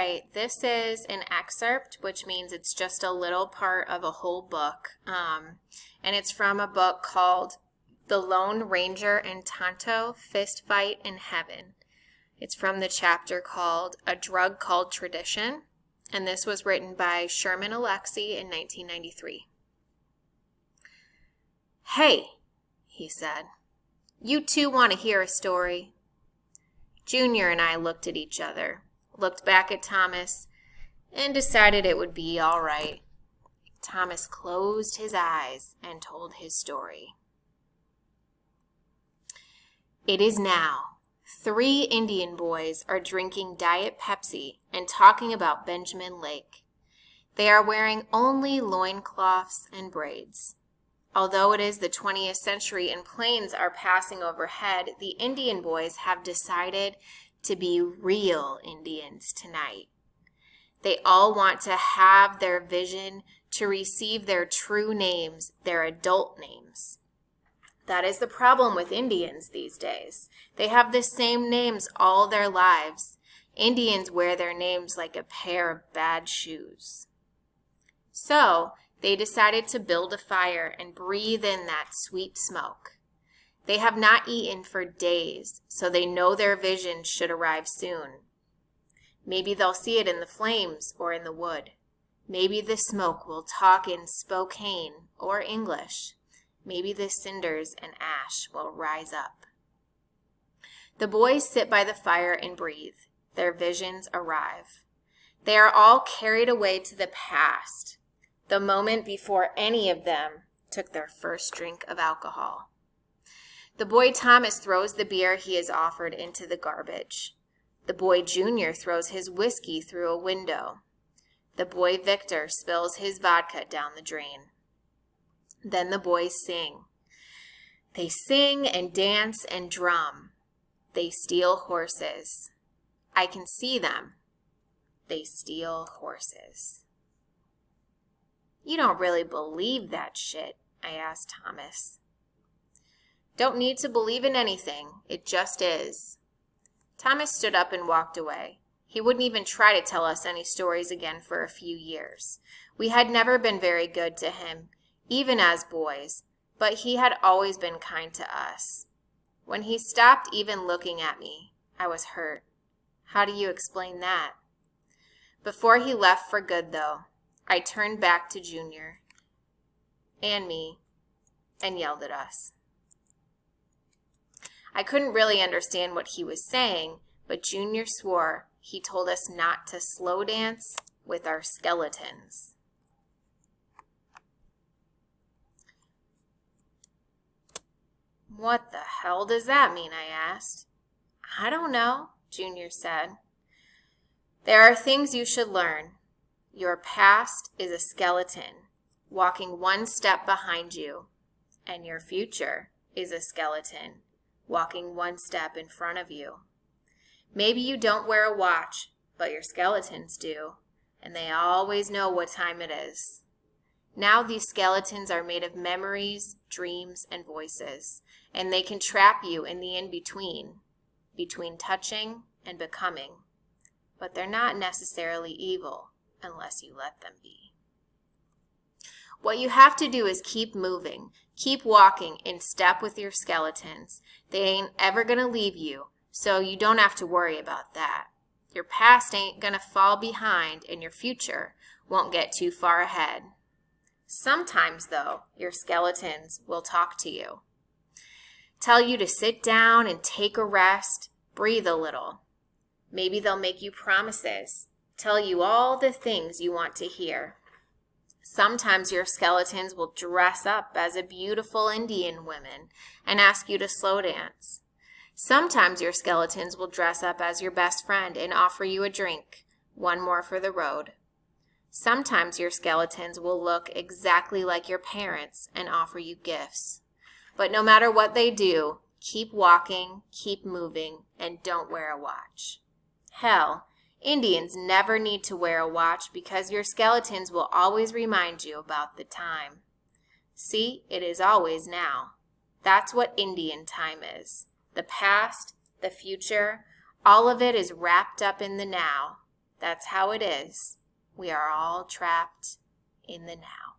right, this is an excerpt, which means it's just a little part of a whole book. And it's from a book called The Lone Ranger and Tonto, Fistfight in Heaven. It's from the chapter called A Drug Called Tradition, and this was written by Sherman Alexie in 1993. "Hey," he said, "you two want to hear a story?" Junior and I looked at each other, looked back at Thomas, and decided it would be all right. Thomas closed his eyes and told his story. It is now. 3 Indian boys are drinking Diet Pepsi and talking about Benjamin Lake. They are wearing only loincloths and braids. Although it is the 20th century and planes are passing overhead, the Indian boys have decided to be real Indians tonight. They all want to have their vision to receive their true names, their adult names. That is the problem with Indians these days. They have the same names all their lives. Indians wear their names like a pair of bad shoes. So, they decided to build a fire and breathe in that sweet smoke. They have not eaten for days, so they know their vision should arrive soon. Maybe they'll see it in the flames or in the wood. Maybe the smoke will talk in Spokane or English. Maybe the cinders and ash will rise up. The boys sit by the fire and breathe. Their visions arrive. They are all carried away to the past, the moment before any of them took their first drink of alcohol. The boy Thomas throws the beer he is offered into the garbage. The boy Junior throws his whiskey through a window. The boy Victor spills his vodka down the drain. Then the boys sing. They sing and dance and drum. They steal horses. I can see them. They steal horses. "You don't really believe that shit?" I asked Thomas. "Don't need to believe in anything. It just is." Thomas stood up and walked away. He wouldn't even try to tell us any stories again for a few years. We had never been very good to him, even as boys, but he had always been kind to us. When he stopped even looking at me, I was hurt. How do you explain that? Before he left for good, though, I turned back to Junior and me and yelled at us. I couldn't really understand what he was saying, but Junior swore he told us not to slow dance with our skeletons. "What the hell does that mean?" I asked. "I don't know," Junior said. "There are things you should learn. Your past is a skeleton, walking one step behind you, and your future is a skeleton, walking one step in front of you. Maybe you don't wear a watch, but your skeletons do, and they always know what time it is. Now these skeletons are made of memories, dreams, and voices, and they can trap you in the in-between, between touching and becoming. But they're not necessarily evil unless you let them be. What you have to do is keep moving, keep walking in step with your skeletons. They ain't ever going to leave you, so you don't have to worry about that. Your past ain't going to fall behind, and your future won't get too far ahead. Sometimes, though, your skeletons will talk to you. Tell you to sit down and take a rest, breathe a little. Maybe they'll make you promises, tell you all the things you want to hear. Sometimes your skeletons will dress up as a beautiful Indian woman and ask you to slow dance. Sometimes your skeletons will dress up as your best friend and offer you a drink, one more for the road. Sometimes your skeletons will look exactly like your parents and offer you gifts. But no matter what they do, keep walking, keep moving, and don't wear a watch. Hell, Indians never need to wear a watch because your skeletons will always remind you about the time. See, it is always now. That's what Indian time is. The past, the future, all of it is wrapped up in the now. That's how it is. We are all trapped in the now.